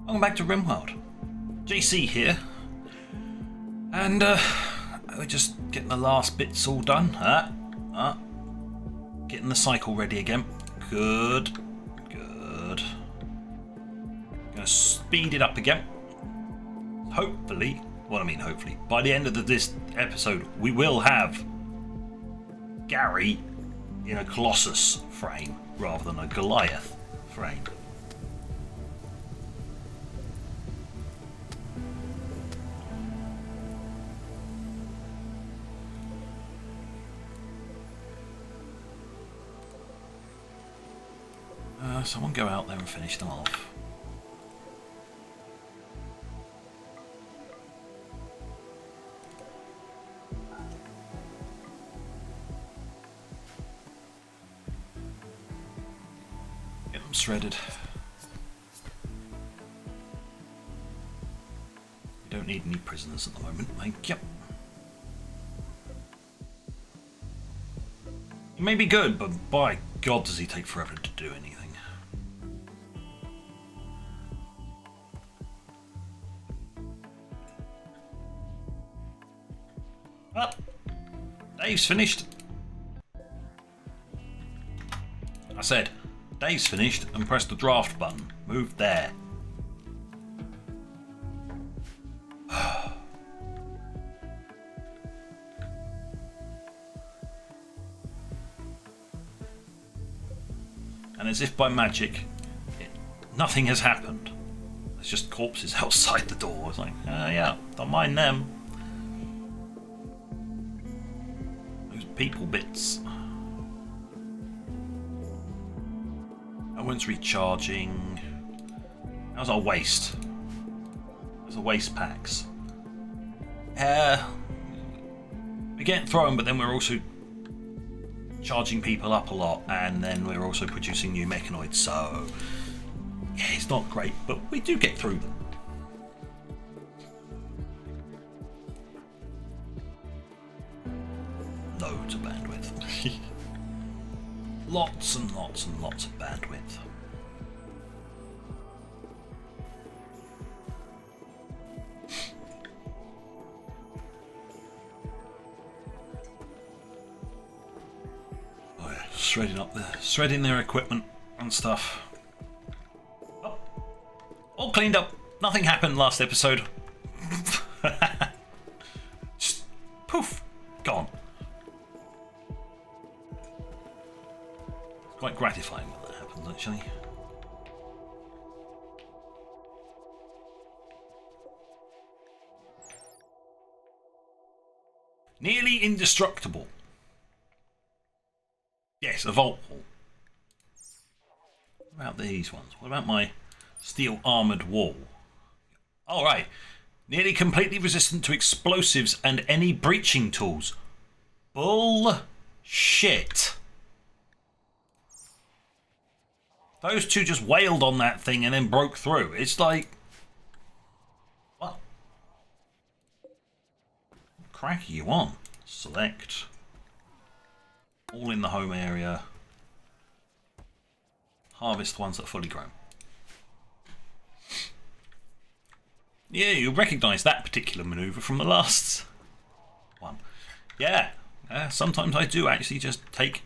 Welcome back to RimWorld. JC here. And we're just getting the last bits all done. Getting the cycle ready again. Good. Gonna speed it up again. Hopefully, by the end of this episode, we will have Gary in a Colossus frame rather than a Goliath frame. Someone go out there and finish them off. Get them shredded. We don't need any prisoners at the moment, thank you. He may be good, but by God does he take forever to do anything. Dave's finished. I said, Dave's finished, and press the draft button. Move there. And as if by magic, nothing has happened. There's just corpses outside the door. It's like, yeah, don't mind them. People bits. That one's recharging. How's our waste? How's the waste packs? We're getting thrown, but then we're also charging people up a lot, and then we're also producing new mechanoids, so yeah, it's not great, but we do get through them. Loads of bandwidth. Lots and lots and lots of bandwidth. Oh yeah, shredding their equipment and stuff. Oh, all cleaned up. Nothing happened last episode. Just poof, gone. Quite gratifying when that happens, actually. Nearly indestructible. Yes, a vault wall. What about these ones? What about my steel armoured wall? All right. Nearly completely resistant to explosives and any breaching tools. Bullshit. Those two just wailed on that thing and then broke through. It's like, what? What crack are you on? Select. All in the home area. Harvest the ones that are fully grown. Yeah, you'll recognise that particular manoeuvre from the last one. Yeah, sometimes I do actually just take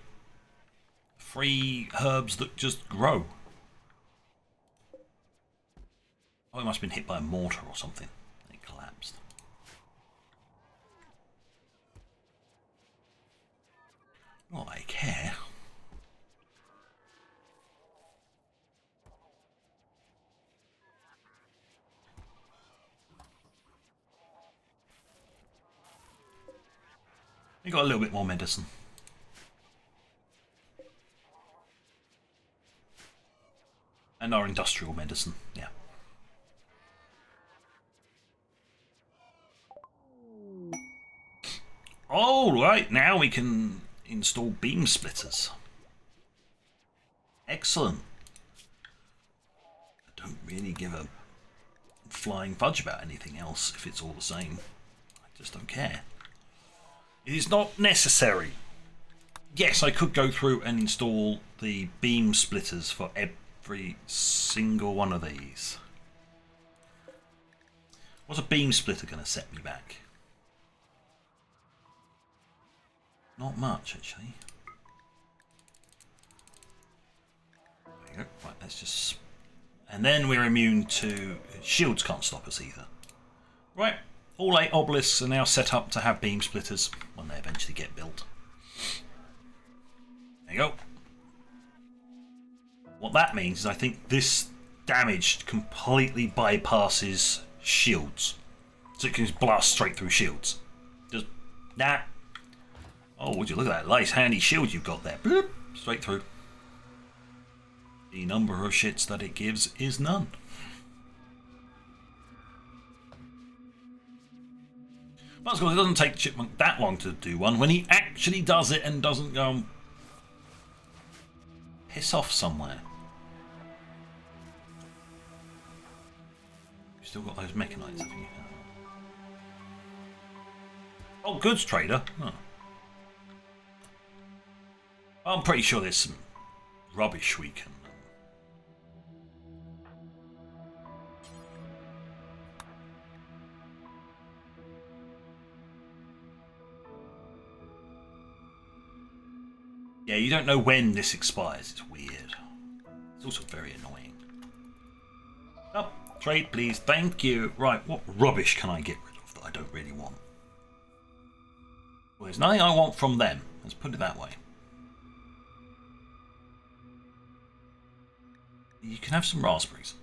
free herbs that just grow. Oh, it must have been hit by a mortar or something. It collapsed. Not that I care. We got a little bit more medicine. And our industrial medicine, yeah. All right, now we can install beam splitters. Excellent. I don't really give a flying fudge about anything else if it's all the same. I just don't care. It is not necessary. Yes, I could go through and install the beam splitters for every single one of these. What's a beam splitter going to set me back? Not much, actually. There you go. Right, let's just... And then we're immune to... Shields can't stop us either. Right, all 8 obelisks are now set up to have beam splitters when they eventually get built. There you go. What that means is I think this damage completely bypasses shields. So it can just blast straight through shields. Just, nah. Oh, would you look at that nice handy shield you've got there. Bloop, straight through. The number of shits that it gives is none. But of course, it doesn't take Chipmonk that long to do one when he actually does it and doesn't go and piss off somewhere. You've still got those mechanites, haven't you? Oh, goods trader. Oh. I'm pretty sure there's some rubbish we can... Yeah, you don't know when this expires. It's weird. It's also very annoying. Oh, trade, please. Thank you. Right, what rubbish can I get rid of that I don't really want? Well, there's nothing I want from them. Let's put it that way. You can have some raspberries.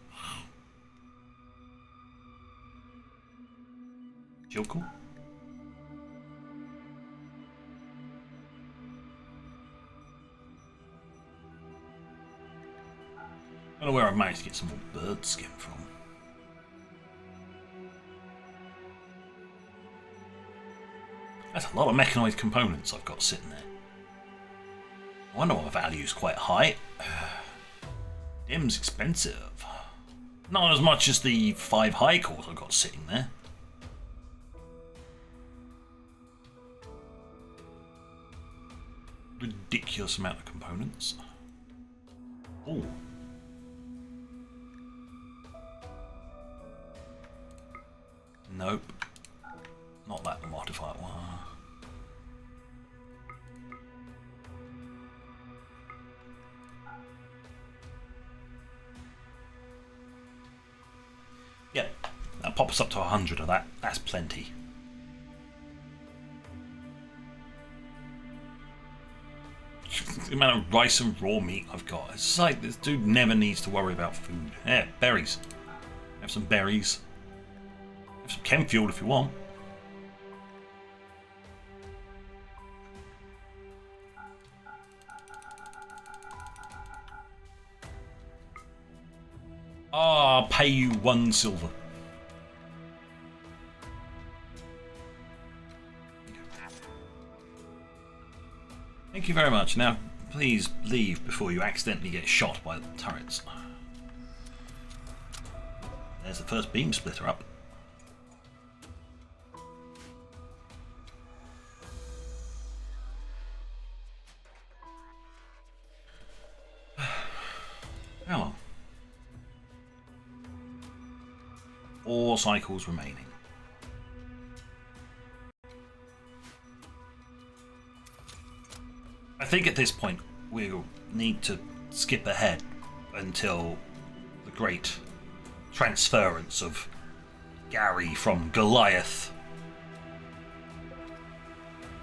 Jokel? I don't know where I've managed to get some more bird skin from. That's a lot of mechanoid components I've got sitting there. I wonder what the value's quite high. Dim's expensive. Not as much as the 5 high cores I've got sitting there. Ridiculous amount of components. Ooh. Nope. Not that modified one. Yep, that pops up to 100 of that. That's plenty. The amount of rice and raw meat I've got. It's like this dude never needs to worry about food. Yeah, berries. Have some berries. Have some chem fuel if you want. I'll pay you 1 silver. Thank you very much. Now, please leave before you accidentally get shot by the turrets. There's the first beam splitter up. How long? 4 cycles remaining. I think at this point we'll need to skip ahead until the great transference of Gary from Goliath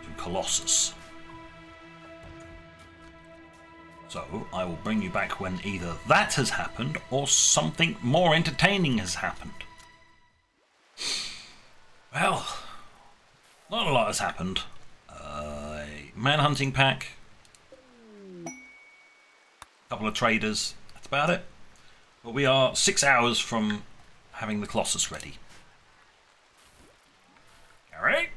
to Colossus. So I will bring you back when either that has happened or something more entertaining has happened. Well, not a lot has happened. Manhunting pack. Couple of traders. That's about it. But we are 6 hours from having the Colossus ready. Gary?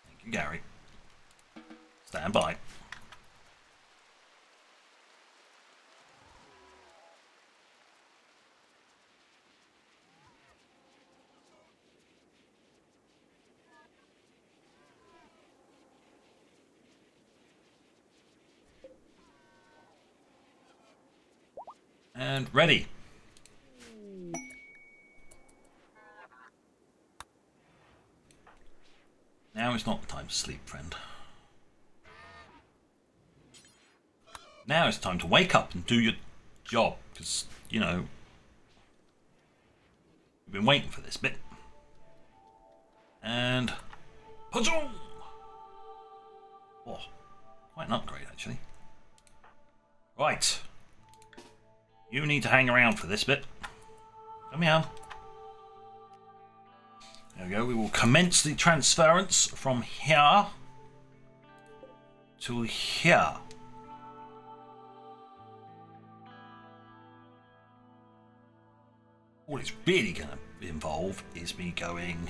Thank you, Gary. Stand by. And ready. Now is not the time to sleep, friend. Now it's time to wake up and do your job, because, you know, we've been waiting for this bit. And... Pajong! Oh, quite an upgrade, actually. Right. You need to hang around for this bit. Come here. There we go. We will commence the transference from here to here. All it's really going to involve is me going...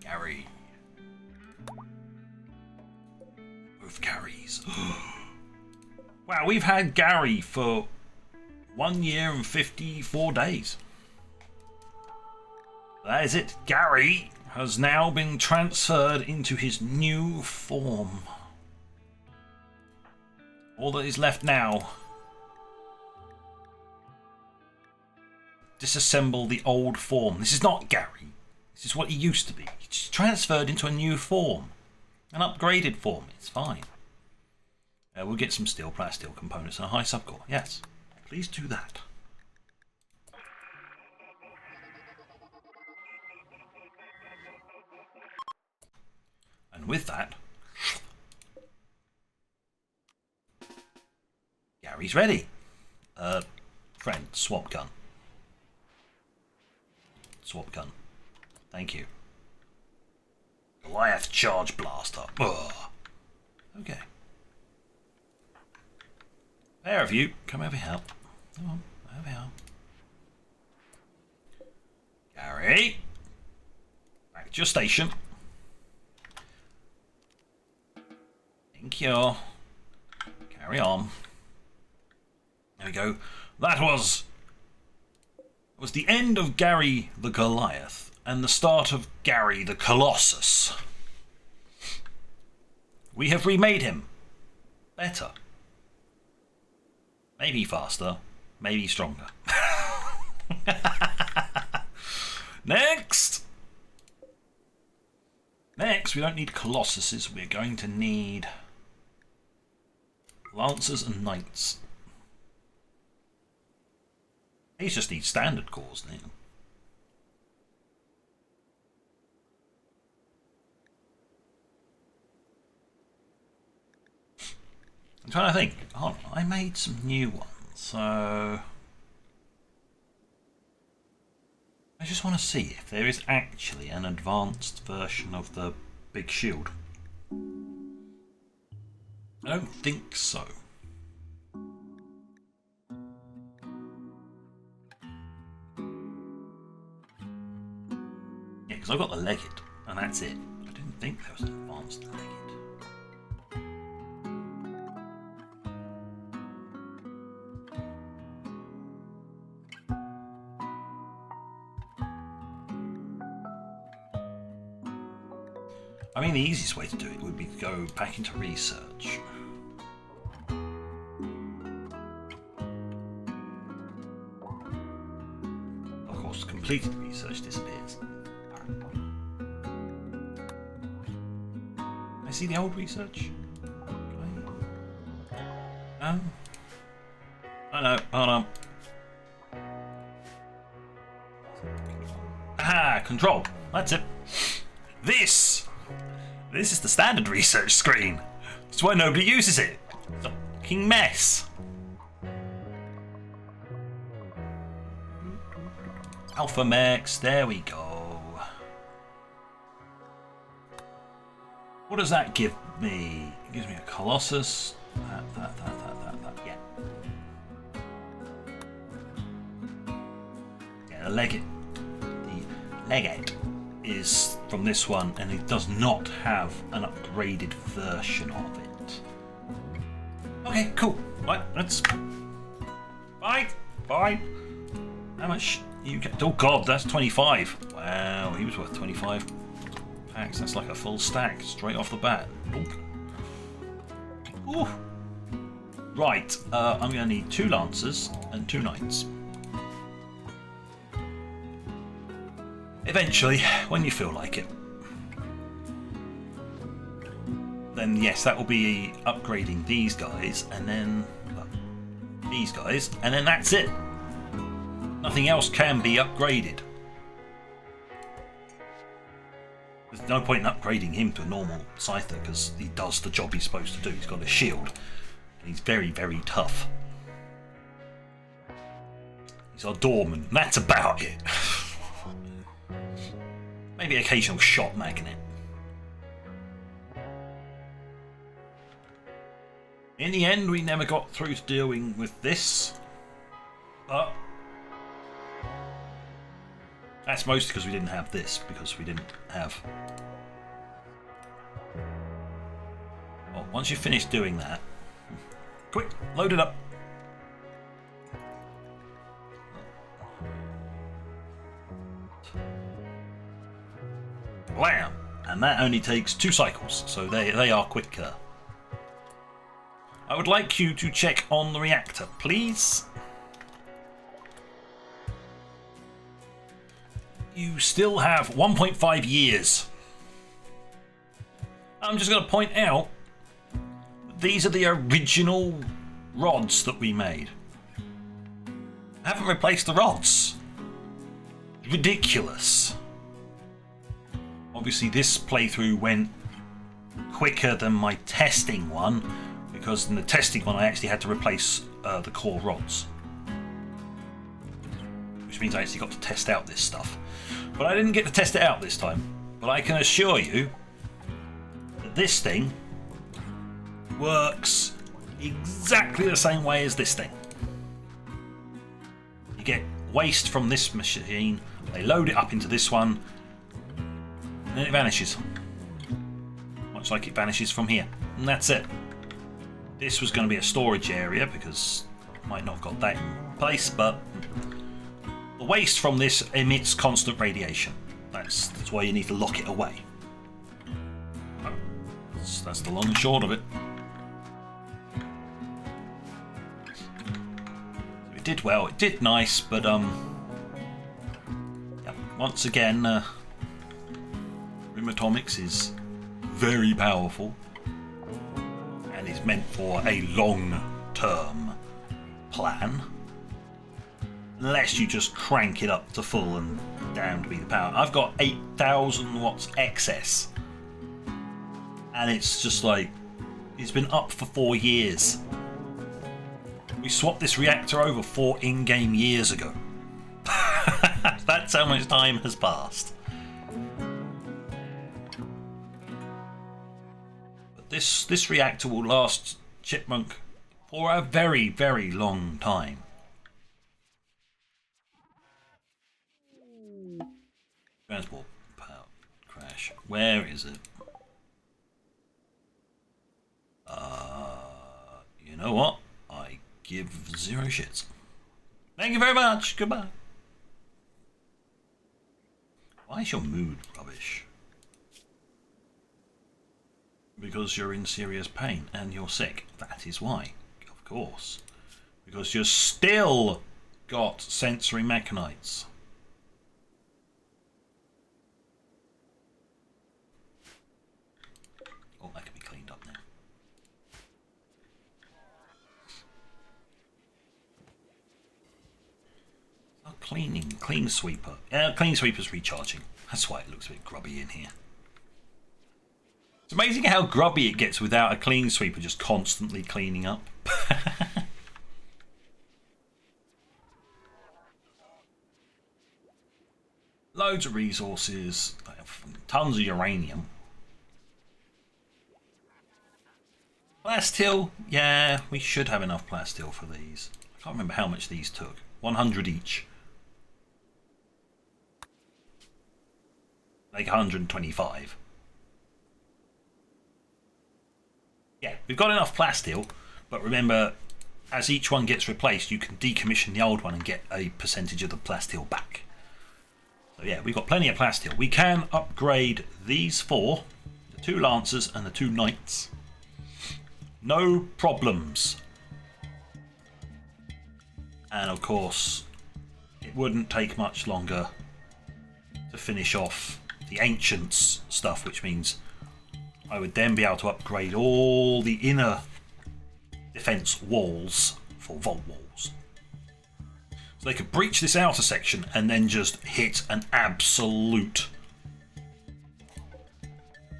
Gary. Both Garys. Wow, we've had Gary for 1 year and 54 days. That is it. Gary has now been transferred into his new form. All that is left now. Disassemble the old form. This is not Gary. This is what he used to be. He's transferred into a new form. An upgraded form. It's fine. We'll get some steel components and a high subcore. Yes. Please do that. And with that, Gary's ready. Friend, swap gun. Swap gun. Thank you. Goliath charge blaster. Ugh. Okay. Pair of you, come over here. Come on, over here. Gary, back to your station. Thank you. Carry on. There we go. That was the end of Gary the Goliath and the start of Gary the Colossus. We have remade him better. Maybe faster, maybe stronger. Next, we don't need Colossuses, we're going to need Lancers and Knights. These just need standard cores now. I'm trying to think. Hold on, I made some new ones, so I just want to see if there is actually an advanced version of the big shield. I don't think so. Yeah, because I've got the Legate, and that's it. I didn't think there was an advanced Legate. I mean, the easiest way to do it would be to go back into research. Of course, completed research disappears. Can I see the old research? No? Oh no, hold on. Aha, control. That's it. This is the standard research screen. That's why nobody uses it. It's a fucking mess. Alpha Mechs, there we go. What does that give me? It gives me a Colossus. That. Yeah. Yeah, the Legate. The Legate is from this one, and it does not have an upgraded version of it. Okay, cool. Right, let's... Bye! How much you get? Oh god, that's 25. Wow, he was worth 25. packs. That's like a full stack straight off the bat. Ooh. Right, I'm going to need 2 Lancers and 2 Knights. Eventually, when you feel like it. Then yes, that will be upgrading these guys, and then these guys, and then that's it. Nothing else can be upgraded. There's no point in upgrading him to a normal Scyther because he does the job he's supposed to do. He's got a shield. And he's very, very tough. He's our doorman. That's about it. Maybe occasional shot magnet. In the end, we never got through to dealing with this. But that's mostly because we didn't have this, because we didn't have... Well, once you finish doing that, quick, load it up. Blam! And that only takes 2 cycles, so they are quicker. I would like you to check on the reactor, please. You still have 1.5 years. I'm just going to point out, these are the original rods that we made. I haven't replaced the rods. Ridiculous. Obviously this playthrough went quicker than my testing one, because in the testing one I actually had to replace the core rods. Which means I actually got to test out this stuff. But I didn't get to test it out this time. But I can assure you that this thing works exactly the same way as this thing. You get waste from this machine, they load it up into this one, and then it vanishes. Much like it vanishes from here. And that's it. This was going to be a storage area because I might not have got that in place, but the waste from this emits constant radiation. That's why you need to lock it away. That's the long and short of it. It did well, it did nice, but yeah, once again, Atomics is very powerful and is meant for a long-term plan. Unless you just crank it up to full and down to be the power. I've got 8,000 watts excess. And it's just like, it's been up for 4 years. We swapped this reactor over 4 in-game years ago. That's how much time has passed. But this reactor will last Chipmonk for a very, very long time. Transport power crash. Where is it? You know what? I give 0 shits. Thank you very much. Goodbye. Why is your mood rubbish? Because you're in serious pain and you're sick. That is why. Of course. Because you've still got sensory mechanites. Oh, that can be cleaned up now. Oh, clean sweeper. Yeah, clean sweeper's recharging. That's why it looks a bit grubby in here. It's amazing how grubby it gets without a clean sweeper just constantly cleaning up. Loads of resources, tons of uranium. Plastil, yeah, we should have enough plastil for these. I can't remember how much these took. 100 each. Like 125. Yeah, we've got enough plastil, but remember, as each one gets replaced, you can decommission the old one and get a percentage of the plastil back. So yeah, we've got plenty of plasteel. We can upgrade these 4, the 2 Lancers and the 2 Knights. No problems. And of course, it wouldn't take much longer to finish off the Ancients stuff, which means I would then be able to upgrade all the inner defense walls for vault walls. So they could breach this outer section and then just hit an absolute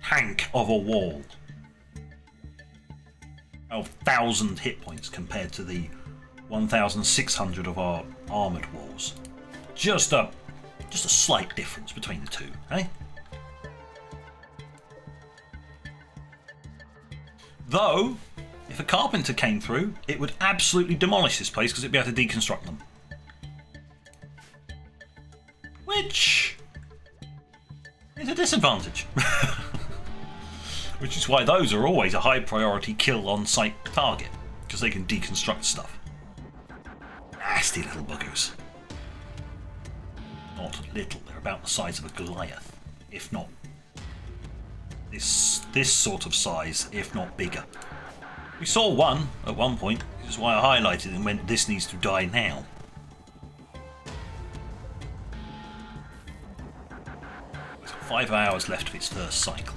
tank of a wall. 12,000 hit points compared to the 1,600 of our armoured walls. Just a slight difference between the two, eh? Though, if a carpenter came through, it would absolutely demolish this place because it'd be able to deconstruct them. Which is a disadvantage. Which is why those are always a high priority kill on site target, because they can deconstruct stuff. Nasty little buggers. Not little, they're about the size of a Goliath, if not this sort of size, if not bigger. We saw one at one point, which is why I highlighted and went, this needs to die now. It's got 5 hours left of its first cycle.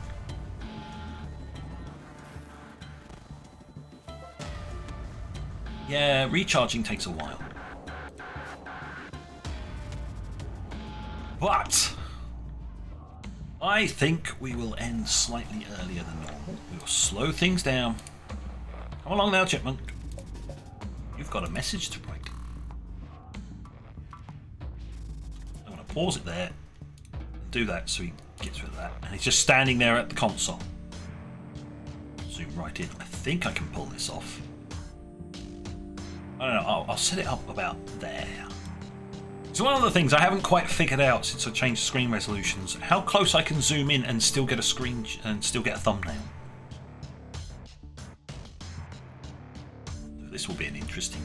Yeah, recharging takes a while. But I think we will end slightly earlier than normal. We will slow things down. Come along now, Chipmonk. You've got a message to write. I'm going to pause it there and do that so he gets rid of that. And he's just standing there at the console. Zoom right in. I think I can pull this off. I don't know, I'll set it up about there. So one of the things I haven't quite figured out since I changed screen resolutions, how close I can zoom in and still get a screen and still get a thumbnail. This will be an interesting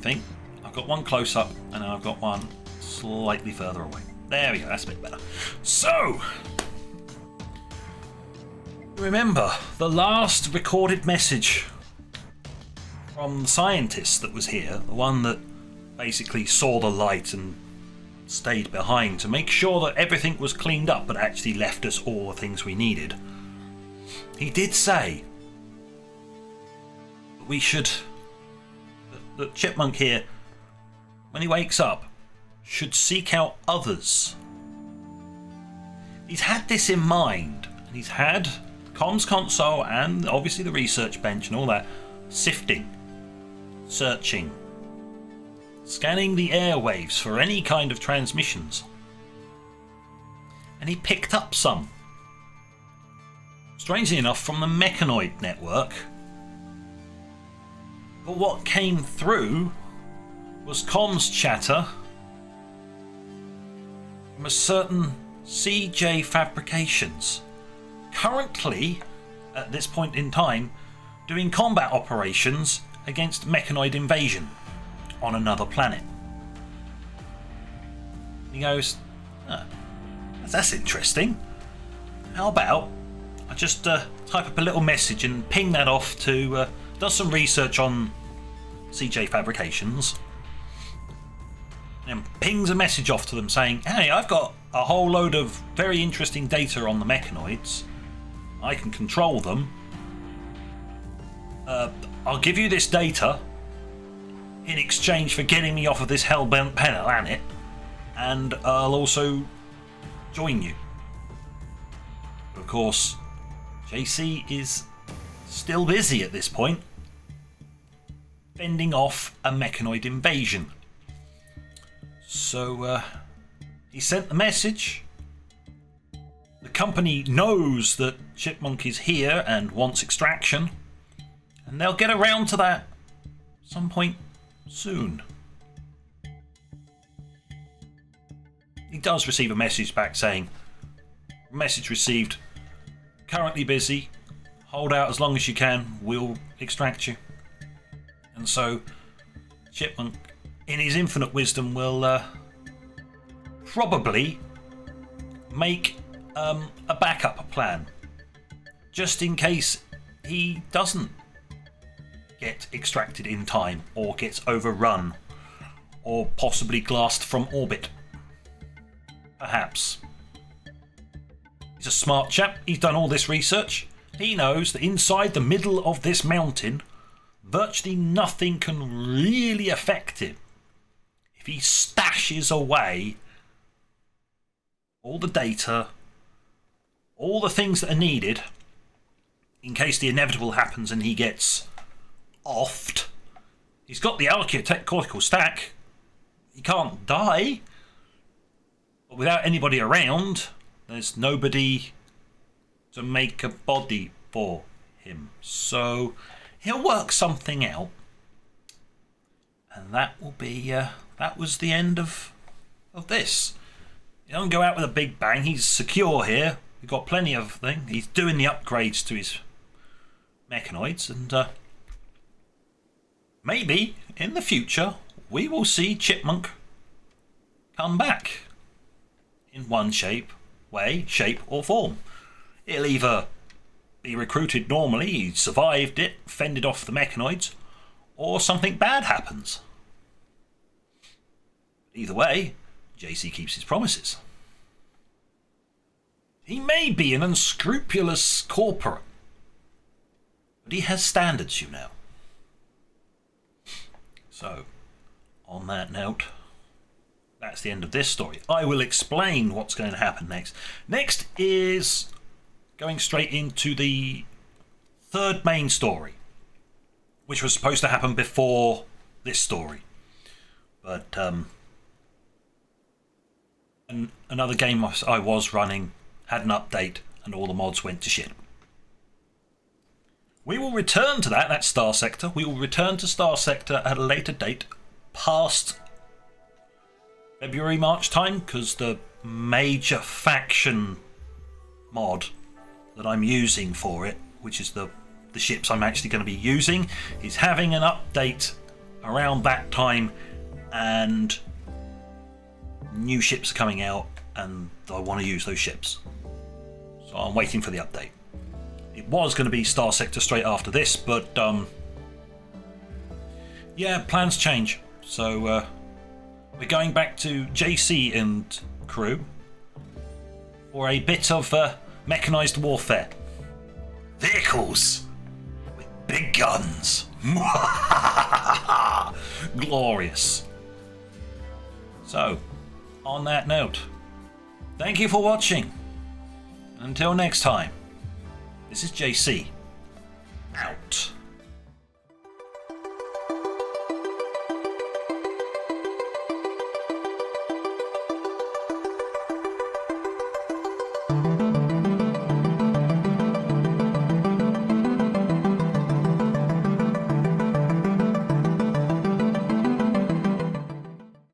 thing. I've got one close up and I've got one slightly further away. There we go, that's a bit better. So remember the last recorded message from the scientist that was here, the one that basically saw the light and stayed behind to make sure that everything was cleaned up but actually left us all the things we needed. He did say that we should, that Chipmonk here, when he wakes up, should seek out others. He's had this in mind, and he's had comms console and obviously the research bench and all that, sifting, searching, scanning the airwaves for any kind of transmissions. And he picked up some. Strangely enough, from the Mechanoid network. But what came through was comms chatter from a certain CJ Fabrications, currently, at this point in time, doing combat operations against mechanoid invasion on another planet. He goes, oh, that's interesting. How about I just type up a little message and ping that off to, does some research on CJ Fabrications, and pings a message off to them saying, hey, I've got a whole load of very interesting data on the mechanoids. I can control them. I'll give you this data in exchange for getting me off of this hellbent planet, and I'll also join you. Of course, JC is still busy at this point, fending off a mechanoid invasion. So he sent the message. The company knows that Chipmonk is here and wants extraction, and they'll get around to that some point soon. He does receive a message back saying, message received, currently busy, hold out as long as you can, we'll extract you. And so Chipmonk in his infinite wisdom, will probably make a backup plan, just in case he doesn't get extracted in time, or gets overrun, or possibly glassed from orbit. Perhaps. He's a smart chap. He's done all this research. He knows that inside the middle of this mountain, virtually nothing can really affect him. If he stashes away all the data, all the things that are needed, in case the inevitable happens and he gets offed. He's got the cortical stack. He can't die. But without anybody around, there's nobody to make a body for him. So he'll work something out. And that will be, that was the end of this. He doesn't go out with a big bang. He's secure here. We've got plenty of things. He's doing the upgrades to his mechanoids, and maybe in the future we will see Chipmonk come back in one shape or form. He'll either be recruited normally, he survived it, fended off the mechanoids, or something bad happens. Either way, JC keeps his promises. He may be an unscrupulous corporate, but he has standards, you know. So, on that note, that's the end of this story. I will explain what's going to happen next. Next is going straight into the third main story, which was supposed to happen before this story. But another game I was running had an update and all the mods went to shit. We will return to that. That's Star Sector. We will return to Star Sector at a later date, past February, March time, because the major faction mod that I'm using for it, which is the ships I'm actually going to be using, is having an update around that time, and new ships are coming out, and I want to use those ships. So I'm waiting for the update. It was going to be Star Sector straight after this, but yeah, plans change. So we're going back to JC and crew for a bit of mechanized warfare. Vehicles with big guns. Glorious. So, on that note, thank you for watching. Until next time, this is JC, out.